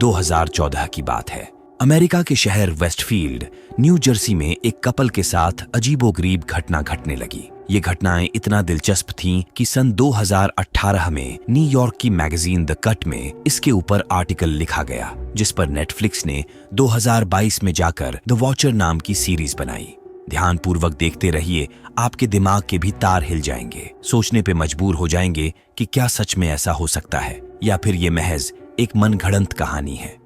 2014 की बात है। अमेरिका के शहर वेस्टफील्ड, न्यू जर्सी में एक कपल के साथ अजीबोगरीब घटना घटने लगी। ये घटनाएं इतना दिलचस्प थीं कि सन 2018 में न्यूयॉर्क की मैगजीन द कट में इसके ऊपर आर्टिकल लिखा गया, जिस पर नेटफ्लिक्स ने 2022 में जाकर द वॉचर नाम की सीरीज बनाई। ध्यानपूर्वक देखते रहिए, आपके दिमाग के भी तार हिल जाएंगे, सोचने पे मजबूर हो जाएंगे कि क्या सच में ऐसा हो सकता है या फिर ये महज एक मनगढ़ंत कहानी है।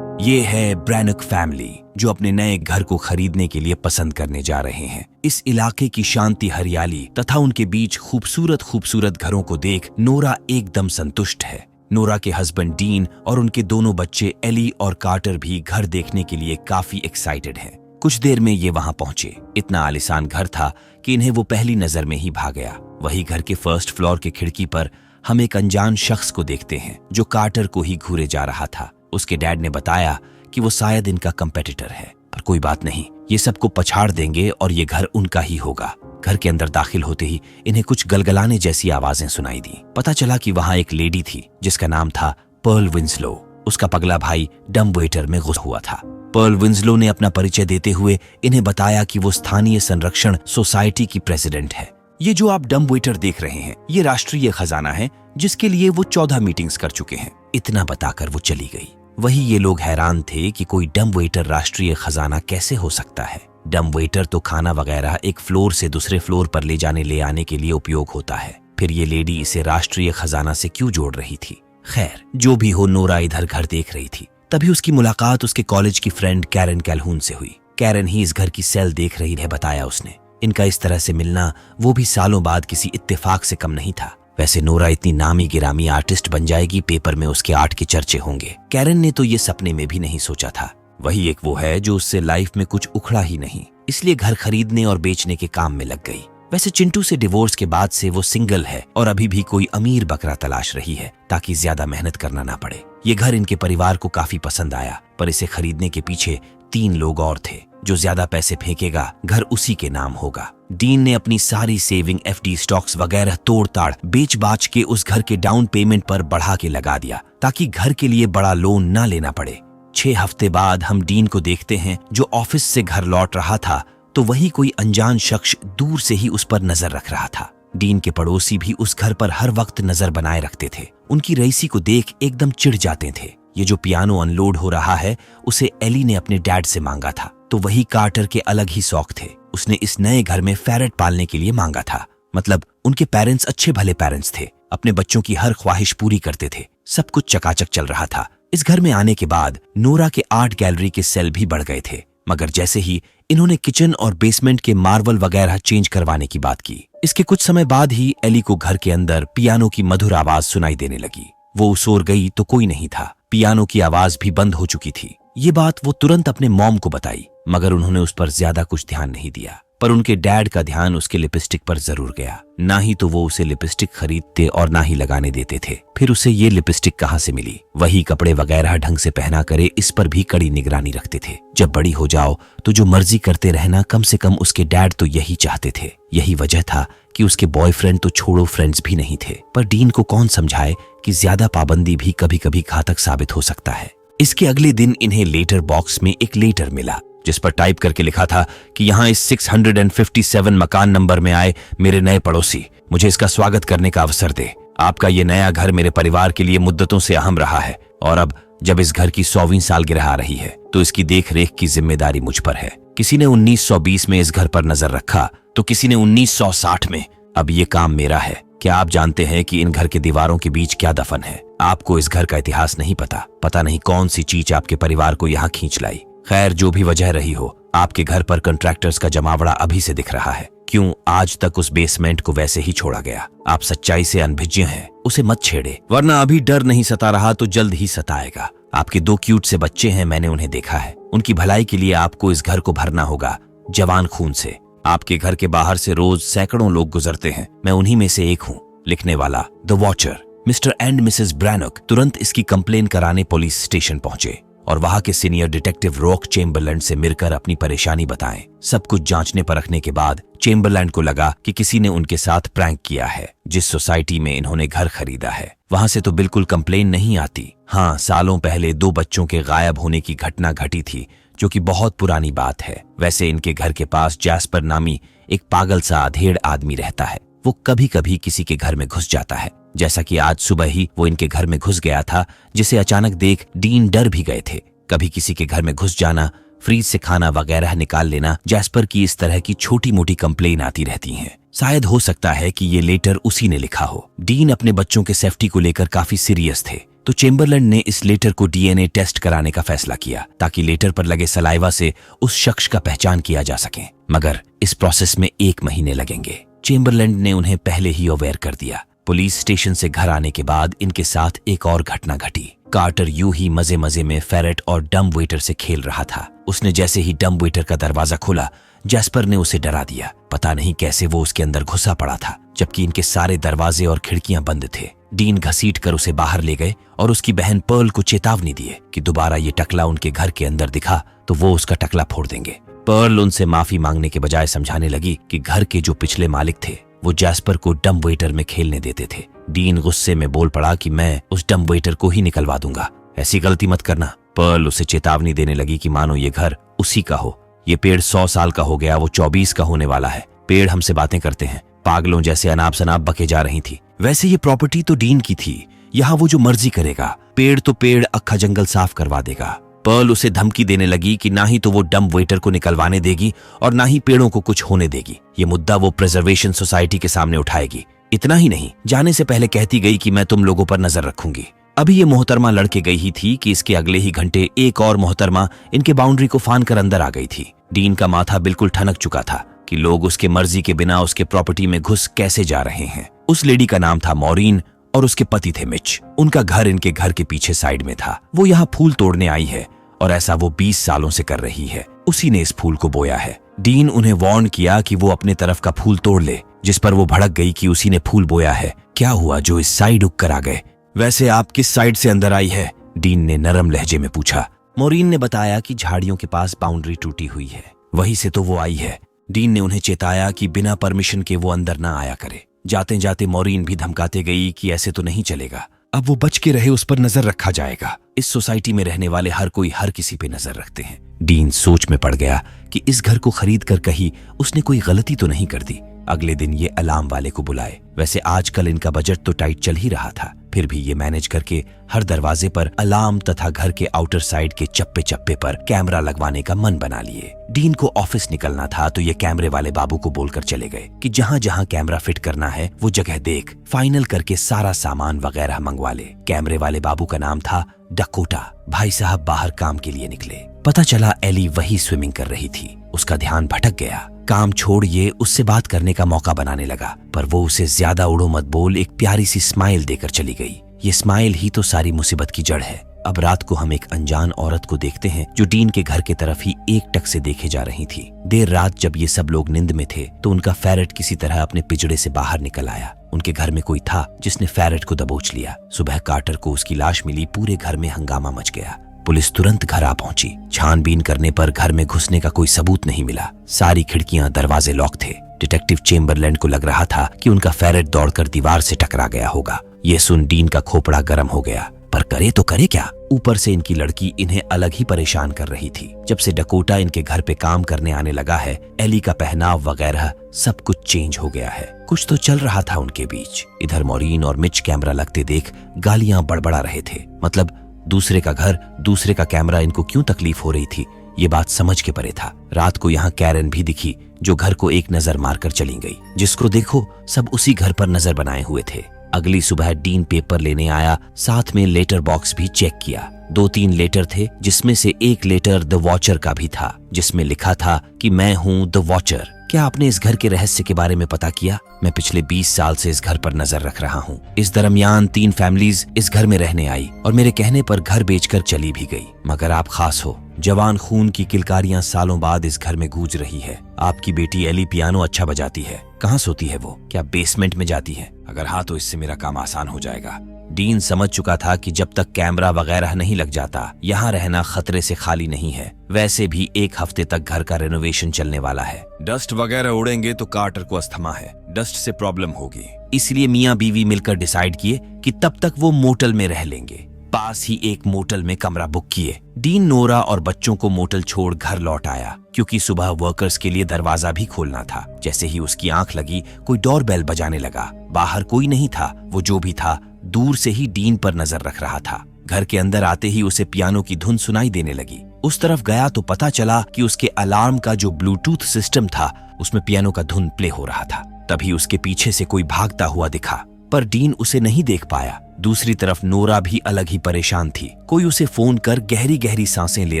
ये है ब्रैनक फैमिली, जो अपने नए घर को खरीदने के लिए पसंद करने जा रहे हैं। इस इलाके की शांति, हरियाली तथा उनके बीच खूबसूरत खूबसूरत घरों को देख नोरा एकदम संतुष्ट है। नोरा के हस्बैंड डीन और उनके दोनों बच्चे एली और कार्टर भी घर देखने के लिए काफी एक्साइटेड हैं। कुछ देर में ये वहां पहुंचे। इतना आलीशान घर था कि इन्हें वो पहली नजर में ही भा गया। वही घर के फर्स्ट फ्लोर के खिड़की पर हम एक अनजान शख्स को देखते हैं जो कार्टर को ही घूरे जा रहा था। उसके डैड ने बताया कि वो शायद इनका कंपेटिटर है, पर कोई बात नहीं, ये सबको पछाड़ देंगे और ये घर उनका ही होगा। घर के अंदर दाखिल होते ही इन्हें कुछ गलगलाने जैसी आवाजें सुनाई दी। पता चला कि वहां एक लेडी थी जिसका नाम था पर्ल विंसलो। उसका पगला भाई डम्ब वेटर में घुस हुआ था। पर्ल विंसलो ने अपना परिचय देते हुए इन्हें बताया कि वो स्थानीय संरक्षण सोसाइटी की प्रेसिडेंट है। ये जो आप डम्ब वेटर देख रहे हैं, ये राष्ट्रीय खजाना है जिसके लिए वो 14 मीटिंग्स कर चुके हैं। इतना बताकर वो चली गई। वही ये लोग हैरान थे कि कोई डम्ब वेटर राष्ट्रीय खजाना कैसे हो सकता है। डम्ब वेटर तो खाना वगैरह एक फ्लोर से दूसरे फ्लोर पर ले आने के लिए उपयोग होता है। फिर ये लेडी इसे राष्ट्रीय खजाना से क्यों जोड़ रही थी? खैर, जो भी हो, नोरा इधर घर देख रही थी। तभी उसकी मुलाकात उसके कॉलेज की फ्रेंड कैरन कैलहून से हुई। कैरन ही इस घर की सेल देख रही है, बताया उसने। इनका इस तरह से मिलना वो भी सालों बाद किसी इत्तेफाक से कम नहीं था। वैसे नोरा इतनी नामी गिरामी आर्टिस्ट बन जाएगी, पेपर में उसके आर्ट के चर्चे होंगे। कैरन ने तो ये सपने में भी नहीं सोचा था। वही एक वो है जो उससे लाइफ में कुछ उखड़ा ही नहीं, इसलिए घर खरीदने और बेचने के काम में लग गई। वैसे चिंटू से डिवोर्स के बाद से वो सिंगल है और अभी भी कोई अमीर बकरा तलाश रही है ताकि ज्यादा मेहनत करना ना पड़े। ये घर इनके परिवार को काफी पसंद आया, पर इसे खरीदने के पीछे 3 लोग और थे। जो ज्यादा पैसे फेंकेगा घर उसी के नाम होगा। डीन ने अपनी सारी सेविंग, एफडी, स्टॉक्स वगैरह तोड़ ताड़ बेच बाच के उस घर के डाउन पेमेंट पर बढ़ा के लगा दिया ताकि घर के लिए बड़ा लोन ना लेना पड़े। 6 हफ्ते बाद हम डीन को देखते हैं जो ऑफिस से घर लौट रहा था, तो वही कोई अनजान शख्स दूर से ही उस पर नजर रख रहा था। डीन के पड़ोसी भी उस घर पर हर वक्त नजर बनाए रखते थे। उनकी रईसी को देख एकदम चिढ़ जाते थे। ये जो पियानो अनलोड हो रहा है, उसे एली ने अपने डैड से मांगा था, तो वही कार्टर के अलग ही शौक थे। उसने इस नए घर में फैरेट पालने के लिए मांगा था। मतलब उनके पेरेंट्स अच्छे भले पेरेंट्स थे, अपने बच्चों की हर ख्वाहिश पूरी करते थे। सब कुछ चकाचक चल रहा था। इस घर में आने के बाद नोरा के आर्ट गैलरी के सेल भी बढ़ गए थे, मगर जैसे ही इन्होंने किचन और बेसमेंट के मार्बल वगैरह चेंज करवाने की बात की, इसके कुछ समय बाद ही एली को घर के अंदर पियानो की मधुर आवाज सुनाई देने लगी। वो उस ओर गई तो कोई नहीं था। पियानो की आवाज भी बंद हो चुकी थी। ये बात वो तुरंत अपने मॉम को बताई, मगर उन्होंने उस पर ज्यादा कुछ ध्यान नहीं दिया। पर उनके डैड का ध्यान उसके लिपस्टिक पर जरूर गया। ना ही तो वो उसे लिपस्टिक खरीदते और ना ही लगाने देते थे। फिर उसे ये लिपस्टिक कहाँ से मिली? वही कपड़े वगैरह ढंग से पहना करे, इस पर भी कड़ी निगरानी रखते थे। जब बड़ी हो जाओ तो जो मर्जी करते रहना, कम से कम उसके डैड तो यही चाहते थे। यही वजह था कि उसके बॉयफ्रेंड तो छोड़ो, फ्रेंड्स भी नहीं थे। पर डीन को कौन समझाए कि ज्यादा पाबंदी भी कभी कभी घातक साबित हो सकता है। इसके अगले दिन इन्हें लेटर बॉक्स में एक लेटर मिला जिस पर टाइप करके लिखा था कि यहाँ इस 657 मकान नंबर में आए मेरे नए पड़ोसी, मुझे इसका स्वागत करने का अवसर दे। आपका ये नया घर मेरे परिवार के लिए मुद्दतों से अहम रहा है और अब जब इस घर की 100वीं सालगिरह आ रही है तो इसकी देख रेख की जिम्मेदारी मुझ पर है। किसी ने 1920 में इस घर पर नजर रखा तो किसी ने 1960 में। अब ये काम मेरा है। क्या आप जानते हैं कि इन घर के दीवारों के बीच क्या दफन है? आपको इस घर का इतिहास नहीं पता नहीं कौन सी चीज आपके परिवार को यहाँ खींच लाई। खैर, जो भी वजह रही हो, आपके घर पर कंट्रैक्टर्स का जमावड़ा अभी से दिख रहा है। क्यों आज तक उस बेसमेंट को वैसे ही छोड़ा गया? आप सच्चाई से अनभिज्ञ हैं, उसे मत छेड़े, वरना अभी डर नहीं सता रहा तो जल्द ही सताएगा। आपके 2 क्यूट से बच्चे हैं, मैंने उन्हें देखा है। उनकी भलाई के लिए आपको इस घर को भरना होगा जवान खून से। आपके घर के बाहर से रोज सैकड़ों लोग गुजरते हैं, मैं उन्हीं में से एक हूँ। लिखने वाला the watcher. Mr and Mrs Brannock तुरंत इसकी कंप्लेन कराने पुलिस स्टेशन पहुंचे। और वहां के सीनियर डिटेक्टिव रॉक चेम्बरलैंड से मिलकर अपनी परेशानी बताएं। सब कुछ जांचने परखने के बाद चेम्बरलैंड को लगा कि किसी ने उनके साथ प्रैंक किया है। जिस सोसाइटी में इन्होंने घर खरीदा है वहां से तो बिल्कुल कंप्लेन नहीं आती। हाँ, सालों पहले 2 बच्चों के गायब होने की घटना घटी थी, जो कि बहुत पुरानी बात है। वैसे इनके घर के पास जैस्पर नामी एक पागल सा अधेड़ आदमी रहता है। वो कभी कभी किसी के घर में घुस जाता है, जैसा कि आज सुबह ही वो इनके घर में घुस गया था, जिसे अचानक देख डीन डर भी गए थे। कभी किसी के घर में घुस जाना, फ्रीज से खाना वगैरह निकाल लेना, जैस्पर की इस तरह की छोटी मोटी कंप्लेन आती रहती हैं। शायद हो सकता है कि ये लेटर उसी ने लिखा हो। डीन अपने बच्चों के सेफ्टी को लेकर काफी सीरियस थे, तो चेम्बरलैंड ने इस लेटर को डीएनए टेस्ट कराने का फैसला किया, ताकि लेटर पर लगे सलाइवा से उस शख्स का पहचान किया जा सके। मगर इस प्रोसेस में 1 महीने लगेंगे। चेम्बरलैंड ने उन्हें पहले ही अवेयर कर दिया। पुलिस स्टेशन से घर आने के बाद इनके साथ एक और घटना घटी। कार्टर यूं ही मजे मजे में फेरेट और डम वेटर से खेल रहा था। उसने जैसे ही डम वेटर का दरवाजा खोला, जैस्पर ने उसे डरा दिया। पता नहीं कैसे वो उसके अंदर घुसा पड़ा था, जबकि इनके सारे दरवाजे और खिड़कियां बंद थे। डीन घसीट कर उसे बाहर ले गए और उसकी बहन पर्ल को चेतावनी दिए कि दोबारा ये टकला उनके घर के अंदर दिखा तो वो उसका टकला फोड़ देंगे। पर्ल उनसे माफी मांगने के बजाय समझाने लगी कि घर के जो पिछले मालिक थे वो जैस्पर को डम वेटर में खेलने देते थे। डीन गुस्से में बोल पड़ा कि मैं उस डम वेटर को ही निकलवा दूंगा, ऐसी गलती मत करना। पर्ल उसे चेतावनी देने लगी कि मानो ये घर उसी का हो। ये पेड़ 100 साल का हो गया, वो 24 का होने वाला है। पेड़ हमसे बातें करते हैं। पागलों जैसे अनाप शनाप बके जा रही थी। वैसे ये प्रॉपर्टी तो डीन की थी, यहाँ वो जो मर्जी करेगा। पेड़ तो पेड़, अक्खा जंगल साफ करवा देगा। पर्ल उसे धमकी देने लगी कि ना ही तो वो डम वेटर को निकलवाने देगी और ना ही पेड़ों को कुछ होने देगी। ये मुद्दा वो प्रिजर्वेशन सोसाइटी के सामने उठाएगी। इतना ही नहीं, जाने से पहले कहती गई कि मैं तुम लोगों पर नजर रखूंगी। अभी ये मोहतरमा लड़के गई ही थी कि इसके अगले ही घंटे एक और मोहतरमा इनके बाउंड्री को फान कर अंदर आ गई थी। डीन का माथा बिल्कुल ठनक चुका था कि लोग उसके मर्जी के बिना उसके प्रॉपर्टी में घुस कैसे जा रहे हैं। उस लेडी का नाम था मॉरीन और उसके पति थे मिच। उनका घर इनके घर के पीछे साइड में था। वो यहाँ फूल तोड़ने आई है और ऐसा वो 20 सालों से कर रही है। उसी ने इस फूल को बोया है। डीन उन्हें वार्न किया कि वो अपने तरफ का फूल तोड़ ले, जिस पर वो भड़क गई कि उसी ने फूल बोया है। क्या हुआ जो इस साइड उग कर आ गए? वैसे आप किस साइड से अंदर आई है? डीन ने नरम लहजे में पूछा। मॉरीन ने बताया कि झाड़ियों के पास बाउंड्री टूटी हुई है, वहीं से तो वो आई है। डीन ने उन्हें चेताया कि बिना परमिशन के वो अंदर ना आया करे। जाते जाते मॉरीन भी धमकाते गई कि ऐसे तो नहीं चलेगा, अब वो बच के रहे, उस पर नजर रखा जाएगा। इस सोसाइटी में रहने वाले हर कोई हर किसी पे नजर रखते हैं। डीन सोच में पड़ गया कि इस घर को खरीद कर कहीं उसने कोई गलती तो नहीं कर दी। अगले दिन ये अलार्म वाले को बुलाए। वैसे आजकल इनका बजट तो टाइट चल ही रहा था, फिर भी ये मैनेज करके हर दरवाजे पर अलार्म तथा घर के आउटर साइड के चप्पे चप्पे पर कैमरा लगवाने का मन बना लिए। डीन को ऑफिस निकलना था तो ये कैमरे वाले बाबू को बोलकर चले गए कि जहाँ जहाँ कैमरा फिट करना है वो जगह देख, फाइनल करके सारा सामान वगैरह मंगवा ले। कैमरे वाले बाबू का नाम था डकोटा। भाई साहब बाहर काम के लिए निकले। पता चला एली वही स्विमिंग कर रही थी। उसका ध्यान भटक गया। काम छोड़ ये उससे बात करने का मौका बनाने लगा, पर वो उसे ज्यादा उड़ो मत बोल एक प्यारी सी स्माइल देकर चली गई। ये स्माइल ही तो सारी मुसीबत की जड़ है। अब रात को हम एक अनजान औरत को देखते हैं जो डीन के घर के तरफ ही एकटक से देखे जा रही थी। देर रात जब ये सब लोग नींद में थे तो उनका फेरेट किसी तरह अपने पिंजड़े से बाहर निकल आया। उनके घर में कोई था जिसने फेरेट को दबोच लिया। सुबह कार्टर को उसकी लाश मिली। पूरे घर में हंगामा मच गया। पुलिस तुरंत घर आ पहुंची। छानबीन करने पर घर में घुसने का कोई सबूत नहीं मिला। सारी खिड़कियां दरवाजे लॉक थे। डिटेक्टिव चेम्बरलैंड को लग रहा था कि उनका फेरेट दौड़कर दीवार से टकरा गया होगा। ये सुन डीन का खोपड़ा गर्म हो गया, पर करे तो करे क्या? ऊपर से इनकी लड़की इन्हें अलग ही परेशान कर रही थी। जब से डकोटा इनके घर पे काम करने आने लगा है, एली का पहनाव वगैरह सब कुछ चेंज हो गया है। कुछ तो चल रहा था उनके बीच। इधर मॉरीन और मिच कैमरा लगते देख गालियां बड़बड़ा रहे थे। मतलब दूसरे का घर, दूसरे का कैमरा, इनको क्यों तकलीफ हो रही थी ये बात समझ के परे था। रात को यहाँ कैरन भी दिखी जो घर को एक नजर मारकर चली गई। जिसको देखो सब उसी घर पर नजर बनाए हुए थे। अगली सुबह डीन पेपर लेने आया, साथ में लेटर बॉक्स भी चेक किया। 2-3 लेटर थे, जिसमें से एक लेटर द वॉचर का भी था, जिसमें लिखा था कि मैं हूँ द वॉचर। क्या आपने इस घर के रहस्य के बारे में पता किया? मैं पिछले 20 साल से इस घर पर नजर रख रहा हूँ। इस दरमियान 3 फैमिलीज इस घर में रहने आई और मेरे कहने पर घर बेचकर चली भी गई, मगर आप खास हो। जवान खून की किलकारियां सालों बाद इस घर में गूंज रही है। आपकी बेटी एली पियानो अच्छा बजाती है। कहाँ सोती है वो? क्या बेसमेंट में जाती है? अगर हाँ तो इससे मेरा काम आसान हो जाएगा। डीन समझ चुका था कि जब तक कैमरा वगैरह नहीं लग जाता यहाँ रहना खतरे से खाली नहीं है। वैसे भी 1 हफ्ते तक घर का रेनोवेशन चलने वाला है। डस्ट वगैरह उड़ेंगे तो कार्टर को अस्थमा है, डस्ट से प्रॉब्लम होगी। इसलिए मियाँ बीवी मिलकर डिसाइड किए कि तब तक वो मोटल में रह लेंगे। पास ही एक मोटल में कमरा बुक किए। डीन नोरा और बच्चों को मोटल छोड़ घर लौट आया क्योंकि सुबह वर्कर्स के लिए दरवाजा भी खोलना था। जैसे ही उसकी आंख लगी कोई डोरबेल बजाने लगा। बाहर कोई नहीं था, वो जो भी था दूर से ही डीन पर नजर रख रहा था। घर के अंदर आते ही उसे पियानो की धुन सुनाई देने लगी। उस तरफ गया तो पता चला कि उसके अलार्म का जो ब्लूटूथ सिस्टम था उसमें पियानो का धुन प्ले हो रहा था। तभी उसके पीछे से कोई भागता हुआ दिखा, पर डीन उसे नहीं देख पाया। दूसरी तरफ नोरा भी अलग ही परेशान थी। कोई उसे फोन कर गहरी गहरी सांसें ले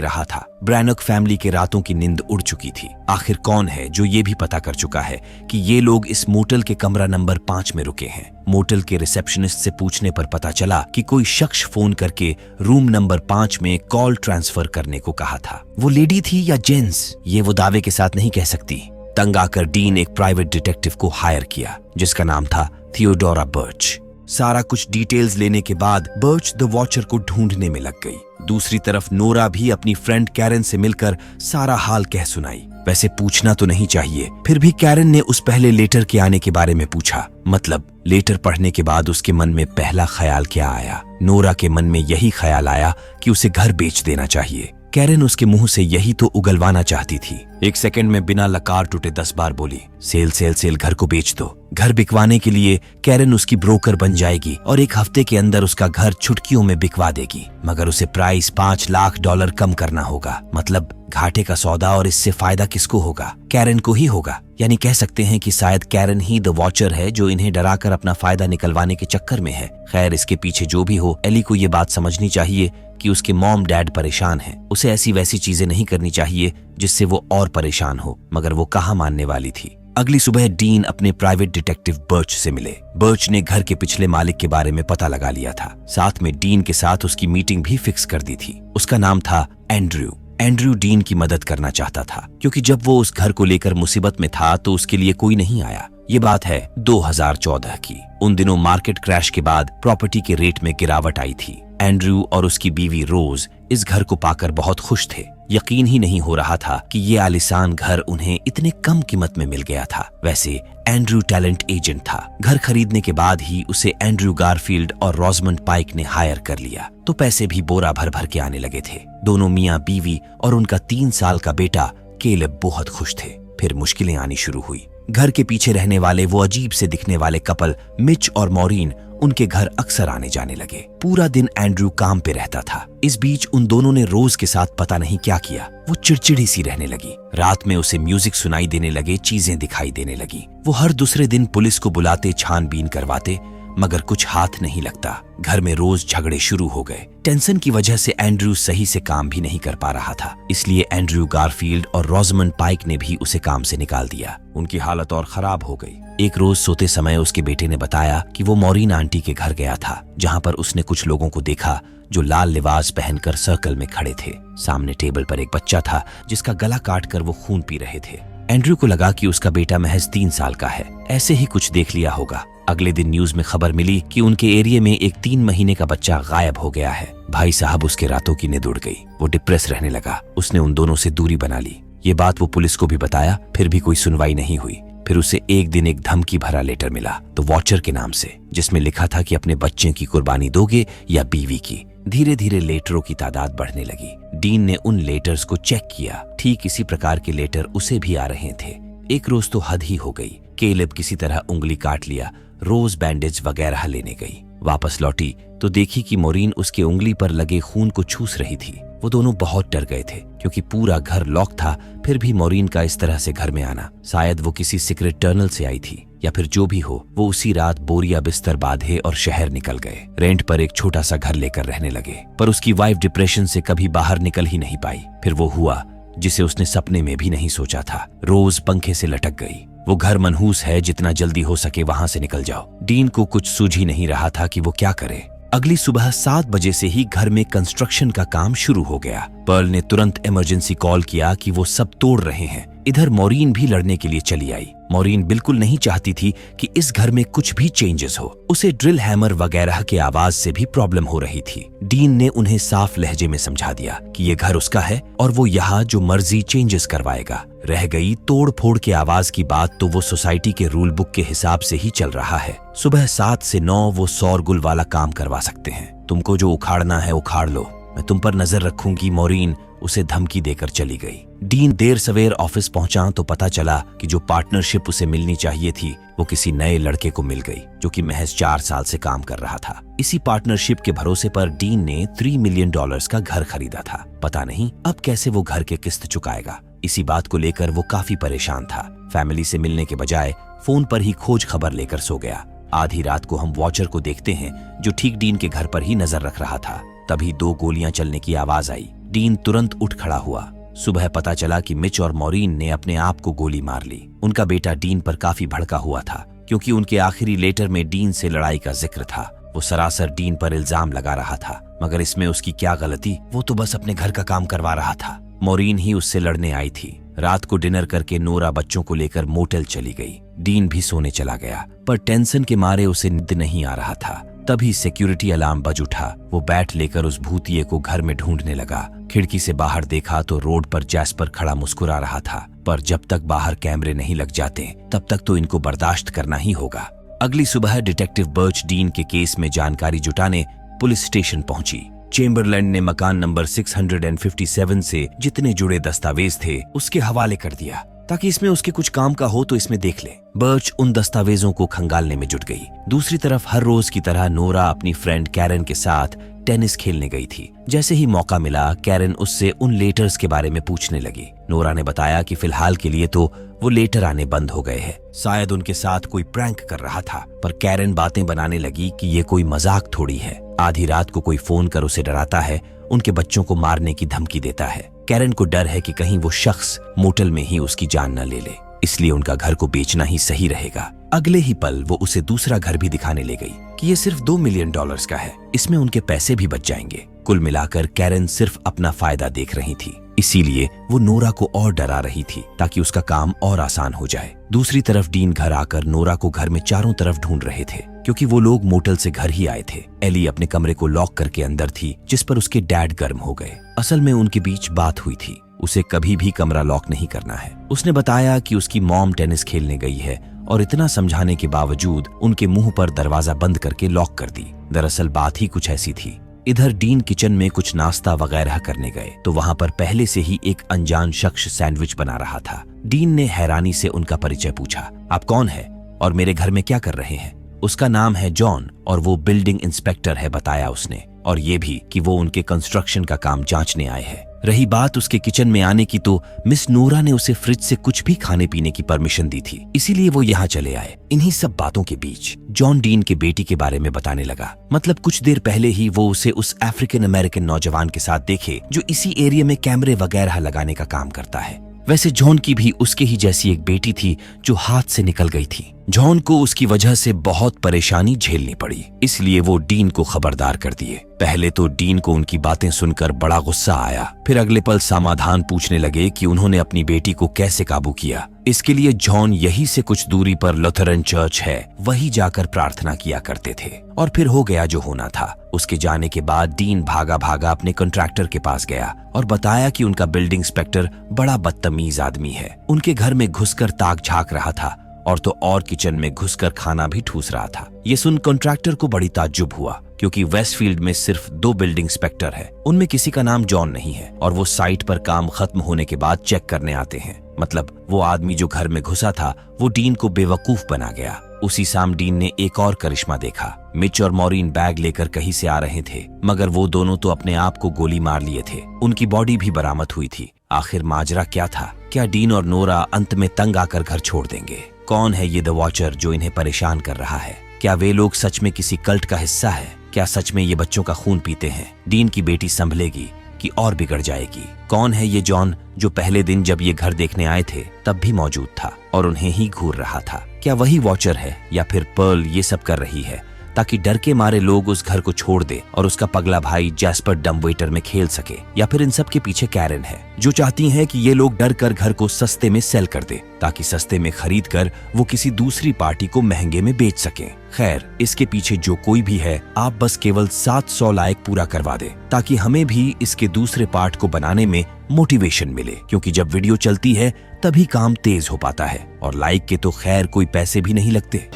रहा था। ब्रैनक फैमिली के रातों की नींद उड़ चुकी थी। आखिर कौन है जो ये भी पता कर चुका है कि ये लोग इस मोटल के कमरा नंबर 5 में रुके हैं। मोटल के रिसेप्शनिस्ट से पूछने पर पता चला कि कोई शख्स फोन करके रूम नंबर 5 में कॉल ट्रांसफर करने को कहा था। वो लेडी थी या जेंट्स, ये वो दावे के साथ नहीं कह सकती। तंग आकर डीन एक प्राइवेट डिटेक्टिव को हायर किया जिसका नाम था थियोडोरा बर्च। सारा कुछ डिटेल्स लेने के बाद बर्च द वॉचर को ढूंढने में लग गई। दूसरी तरफ नोरा भी अपनी फ्रेंड कैरन से मिलकर सारा हाल कह सुनाई। वैसे पूछना तो नहीं चाहिए, फिर भी कैरन ने उस पहले लेटर के आने के बारे में पूछा। मतलब लेटर पढ़ने के बाद उसके मन में पहला ख्याल क्या आया? नोरा के मन में यही ख्याल आया कि उसे घर बेच देना चाहिए। कैरन उसके मुंह से यही तो उगलवाना चाहती थी। 1 सेकंड में बिना लकार टूटे 10 बार बोली, सेल सेल सेल, घर को बेच दो। घर बिकवाने के लिए कैरन उसकी ब्रोकर बन जाएगी और 1 हफ्ते के अंदर उसका घर चुटकियों में बिकवा देगी। मगर उसे प्राइस $5 लाख कम करना होगा। मतलब घाटे का सौदा, और इससे फायदा किसको होगा? कैरन को ही होगा। यानी कह सकते हैं कि शायद कैरन ही द वॉचर है जो इन्हें डराकर अपना फायदा निकलवाने के चक्कर में है। खैर, इसके पीछे जो भी हो, एली को ये बात समझनी चाहिए कि उसके मॉम डैड परेशान हैं। उसे ऐसी वैसी चीजें नहीं करनी चाहिए जिससे वो और परेशान हो। मगर वो कहाँ मानने वाली थी। अगली सुबह डीन अपने प्राइवेट डिटेक्टिव बर्च से मिले। बर्च ने घर के पिछले मालिक के बारे में पता लगा लिया था। साथ में डीन के साथ उसकी मीटिंग भी फिक्स कर दी थी। उसका नाम था एंड्रयू। एंड्रयू डीन की मदद करना चाहता था क्योंकि जब वो उस घर को लेकर मुसीबत में था तो उसके लिए कोई नहीं आया। ये बात है 2014 की। उन दिनों मार्केट क्रैश के बाद प्रॉपर्टी के रेट में गिरावट आई थी। एंड्रयू और उसकी बीवी रोज इस घर को पाकर बहुत खुश थे। यकीन ही नहीं हो रहा था कि ये आलीशान घर उन्हें इतने कम कीमत में मिल गया था। वैसे एंड्रयू टैलेंट एजेंट था। घर खरीदने के बाद ही उसे एंड्रयू गारफील्ड और रोजमंड पाइक ने हायर कर लिया तो पैसे भी बोरा भर भर के आने लगे थे। दोनों मियाँ बीवी और उनका 3 साल का बेटा केलेब बहुत खुश थे। फिर मुश्किलें आनी शुरू हुई। घर के पीछे रहने वाले वो अजीब से दिखने वाले कपल मिच और मॉरीन उनके घर अक्सर आने जाने लगे। पूरा दिन एंड्रयू काम पे रहता था। इस बीच उन दोनों ने रोज के साथ पता नहीं क्या किया। वो चिड़चिड़ी सी रहने लगी। रात में उसे म्यूजिक सुनाई देने लगे, चीजें दिखाई देने लगी। वो हर दूसरे दिन पुलिस को बुलाते, छानबीन करवाते, मगर कुछ हाथ नहीं लगता। घर में रोज झगड़े शुरू हो गए। टेंशन की वजह से एंड्रयू सही से काम भी नहीं कर पा रहा था। इसलिए एंड्रयू गारफील्ड और रोजमंड पाइक ने भी उसे काम से निकाल दिया। उनकी हालत और खराब हो गई। एक रोज सोते समय उसके बेटे ने बताया कि वो मॉरीन आंटी के घर गया था, जहां पर उसने कुछ लोगों को देखा जो लाल लिबास पहनकर सर्कल में खड़े थे। सामने टेबल पर एक बच्चा था जिसका गला काटकर वो खून पी रहे थे। एंड्रयू को लगा कि उसका बेटा महज 3 साल का है। ऐसे ही कुछ देख लिया होगा। अगले दिन न्यूज में खबर मिली कि उनके एरिया में एक 3 महीने का बच्चा गायब हो गया है। भाई साहब, उसके रातों की नींद उड़ गई। वो डिप्रेस रहने लगा। उसने उन दोनों से दूरी बना ली। ये बात वो पुलिस को भी बताया, फिर भी कोई सुनवाई नहीं हुई। फिर उसे एक दिन एक धमकी भरा लेटर मिला तो वॉचर के नाम से, जिसमें लिखा था कि अपने बच्चे की कुर्बानी दोगे या बीवी की। धीरे धीरे लेटरों की तादाद बढ़ने लगी। डीन ने उन लेटर्स को चेक किया। ठीक इसी प्रकार के लेटर उसे भी आ रहे थे। एक रोज तो हद ही हो गई। केलेब किसी तरह उंगली काट लिया। रोज बैंडेज वगैरह लेने गई। वापस लौटी तो देखी कि मॉरीन उसके उंगली पर लगे खून को चूस रही थी। वो दोनों बहुत डर गए थे क्योंकि पूरा घर लॉक था। फिर भी मॉरीन का इस तरह से घर में आना, शायद वो किसी सीक्रेट टनल से आई थी या फिर जो भी हो, वो उसी रात बोरिया बिस्तर बांधे और शहर निकल गए। रेंट पर एक छोटा सा घर लेकर रहने लगे। पर उसकी वाइफ डिप्रेशन से कभी बाहर निकल ही नहीं पाई। फिर वो हुआ जिसे उसने सपने में भी नहीं सोचा था। रोज पंखे से लटक गई। वो घर मनहूस है, जितना जल्दी हो सके वहां से निकल जाओ। डीन को कुछ सूझ ही नहीं रहा था कि वो क्या करे। अगली सुबह 7 बजे से ही घर में कंस्ट्रक्शन का काम शुरू हो गया। पर्ल ने तुरंत इमरजेंसी कॉल किया कि वो सब तोड़ रहे हैं। इधर मॉरीन भी लड़ने के लिए चली आई। मॉरीन बिल्कुल नहीं चाहती थी कि इस घर में कुछ भी चेंजेस हो। उसे ड्रिल हैमर वगैरह के आवाज से भी प्रॉब्लम हो रही थी। डीन ने उन्हें साफ लहजे में समझा दिया कि ये घर उसका है और वो यहाँ जो मर्जी चेंजेस करवाएगा। रह गई तोड़ फोड़ के आवाज की बात, तो वो सोसाइटी के रूल बुक के हिसाब से ही चल रहा है। सुबह 7 से 9 वो शोरगुल वाला काम करवा सकते हैं। तुमको जो उखाड़ना है उखाड़ लो, मैं तुम पर नजर रखूंगी। मॉरीन उसे धमकी देकर चली गई। डीन देर सवेर ऑफिस पहुंचा तो पता चला कि जो पार्टनरशिप उसे मिलनी चाहिए थी वो किसी नए लड़के को मिल गई, जो कि महज 4 साल से काम कर रहा था। इसी पार्टनरशिप के भरोसे पर डीन ने $3 मिलियन का घर खरीदा था। पता नहीं अब कैसे वो घर के किस्त चुकाएगा। इसी बात को लेकर वो काफी परेशान था। फैमिली से मिलने के बजाय फोन पर ही खोज खबर लेकर सो गया। आधी रात को हम वॉचर को देखते हैं जो ठीक डीन के घर पर ही नजर रख रहा था। तभी 2 गोलियां चलने की आवाज आई। डीन तुरंत उठ खड़ा हुआ। सुबह पता चला कि मिच और मॉरीन ने अपने आप को गोली मार ली। उनका बेटा डीन पर काफी भड़का हुआ था, क्योंकि उनके आखिरी लेटर में डीन से लड़ाई का जिक्र था। वो सरासर डीन पर इल्जाम लगा रहा था, मगर इसमें उसकी क्या गलती? वो तो बस अपने घर का काम करवा रहा था। मॉरीन ही उससे लड़ने आई थी। रात को डिनर करके नोरा बच्चों को लेकर मोटेल चली गई। डीन भी सोने चला गया, पर टेंशन के मारे उसे नींद नहीं आ रहा था। तभी सिक्योरिटी अलार्म बज उठा। वो बैट लेकर उस भूतिये को घर में ढूंढने लगा। खिड़की से बाहर देखा तो रोड पर जैस्पर खड़ा मुस्कुरा रहा था, पर जब तक बाहर कैमरे नहीं लग जाते तब तक तो इनको बर्दाश्त करना ही होगा। अगली सुबह डिटेक्टिव बर्च डीन के केस में जानकारी जुटाने पुलिस स्टेशन पहुंची। चेम्बरलैंड ने मकान नंबर 657 से जितने जुड़े दस्तावेज थे उसके हवाले कर दिया, ताकि इसमें उसके कुछ काम का हो तो इसमें देख ले। बर्च उन दस्तावेजों को खंगालने में जुट गई। दूसरी तरफ हर रोज की तरह नोरा अपनी फ्रेंड कैरन के साथ टेनिस खेलने गई थी। जैसे ही मौका मिला कैरन उससे उन लेटर्स के बारे में पूछने लगी। नोरा ने बताया कि फिलहाल के लिए तो वो लेटर आने बंद हो गए हैं, शायद उनके साथ कोई प्रैंक कर रहा था। पर कैरन बातें बनाने लगी कि ये कोई मजाक थोड़ी है। आधी रात को कोई फोन कर उसे डराता है, उनके बच्चों को मारने की धमकी देता है। कैरन को डर है कि कहीं वो शख्स मोटेल में ही उसकी जान न ले ले, इसलिए उनका घर को बेचना ही सही रहेगा। अगले ही पल वो उसे दूसरा घर भी दिखाने ले गई कि ये सिर्फ $2 मिलियन का है, इसमें उनके पैसे भी बच जाएंगे। कुल मिलाकर कैरन सिर्फ अपना फायदा देख रही थी, इसीलिए वो नोरा को और डरा रही थी ताकि उसका काम और आसान हो जाए। दूसरी तरफ डीन घर आकर नोरा को घर में चारों तरफ ढूंढ रहे थे, क्योंकि वो लोग मोटेल से घर ही आए थे। एली अपने कमरे को लॉक करके अंदर थी, जिस पर उसके डैड गर्म हो गए। असल में उनके बीच बात हुई थी, उसे कभी भी कमरा लॉक नहीं करना है। उसने बताया कि उसकी मॉम टेनिस खेलने गई है और इतना समझाने के बावजूद उनके मुंह पर दरवाजा बंद करके लॉक कर दी। दरअसल बात ही कुछ ऐसी थी। इधर डीन किचन में कुछ नाश्ता वगैरह करने गए तो वहां पर पहले से ही एक अनजान शख्स सैंडविच बना रहा था। डीन ने हैरानी से उनका परिचय पूछा, आप कौन है और मेरे घर में क्या कर रहे हैं? उसका नाम है जॉन और वो बिल्डिंग इंस्पेक्टर है, बताया उसने, और ये भी कि वो उनके कंस्ट्रक्शन का काम जांचने आए हैं। रही बात उसके किचन में आने की, तो मिस नोरा ने उसे फ्रिज से कुछ भी खाने पीने की परमिशन दी थी, इसीलिए वो यहाँ चले आए। इन्हीं सब बातों के बीच जॉन डीन के बेटी के बारे में बताने लगा। मतलब कुछ देर पहले ही वो उसे उस अफ्रीकन अमेरिकन नौजवान के साथ देखे जो इसी एरिया में कैमरे वगैरह लगाने का काम करता है। वैसे जॉन की भी उसके ही जैसी एक बेटी थी जो हाथ से निकल गई थी। जॉन को उसकी वजह से बहुत परेशानी झेलनी पड़ी, इसलिए वो डीन को खबरदार कर दिए। पहले तो डीन को उनकी बातें सुनकर बड़ा गुस्सा आया, फिर अगले पल समाधान पूछने लगे कि उन्होंने अपनी बेटी को कैसे काबू किया। इसके लिए जॉन यहीं से कुछ दूरी पर लुथरन चर्च है, वहीं जाकर प्रार्थना किया करते थे। और फिर हो गया जो होना था। उसके जाने के बाद डीन भागा भागा अपने कॉन्ट्रैक्टर के पास गया और बताया कि उनका बिल्डिंग इंस्पेक्टर बड़ा बदतमीज आदमी है। उनके घर में घुसकर ताक झांक रहा था और तो और किचन में घुसकर खाना भी ठूस रहा था। ये सुन कॉन्ट्रैक्टर को बड़ी ताज्जुब हुआ, क्योंकि वेस्टफील्ड में सिर्फ 2 बिल्डिंग इंस्पेक्टर है, उनमें किसी का नाम जॉन नहीं है और वो साइट पर काम खत्म होने के बाद चेक करने आते हैं। मतलब वो आदमी जो घर में घुसा था वो डीन को बेवकूफ बना गया। उसी शाम डीन ने एक और करिश्मा देखा। मिच और मॉरीन बैग लेकर कहीं से आ रहे थे, मगर वो दोनों तो अपने आप को गोली मार लिए थे। उनकी बॉडी भी बरामद हुई थी। आखिर माजरा क्या था? क्या डीन और नोरा अंत में तंग आकर घर छोड़ देंगे? कौन है ये द वॉचर जो इन्हें परेशान कर रहा है? क्या वे लोग सच में किसी कल्ट का हिस्सा है? क्या सच में ये बच्चों का खून पीते हैं? डीन की बेटी संभलेगी कि और बिगड़ जाएगी? कौन है ये जॉन जो पहले दिन जब ये घर देखने आए थे तब भी मौजूद था और उन्हें ही घूर रहा था? क्या वही वॉचर है या फिर पर्ल ये सब कर रही है? ताकि डर के मारे लोग उस घर को छोड़ दे और उसका पगला भाई जैस्पर डम्बवेटर में खेल सके। या फिर इन सब के पीछे कैरन है, जो चाहती हैं कि ये लोग डर कर घर को सस्ते में सेल कर दे, ताकि सस्ते में खरीद कर वो किसी दूसरी पार्टी को महंगे में बेच सकें। खैर, इसके पीछे जो कोई भी है, आप बस केवल 700 लाइक पूरा करवा दे, ताकि हमें भी इसके दूसरे पार्ट को बनाने में मोटिवेशन मिले, क्योंकि जब वीडियो चलती है तभी काम तेज हो पाता है और लाइक के तो खैर कोई पैसे भी नहीं लगते।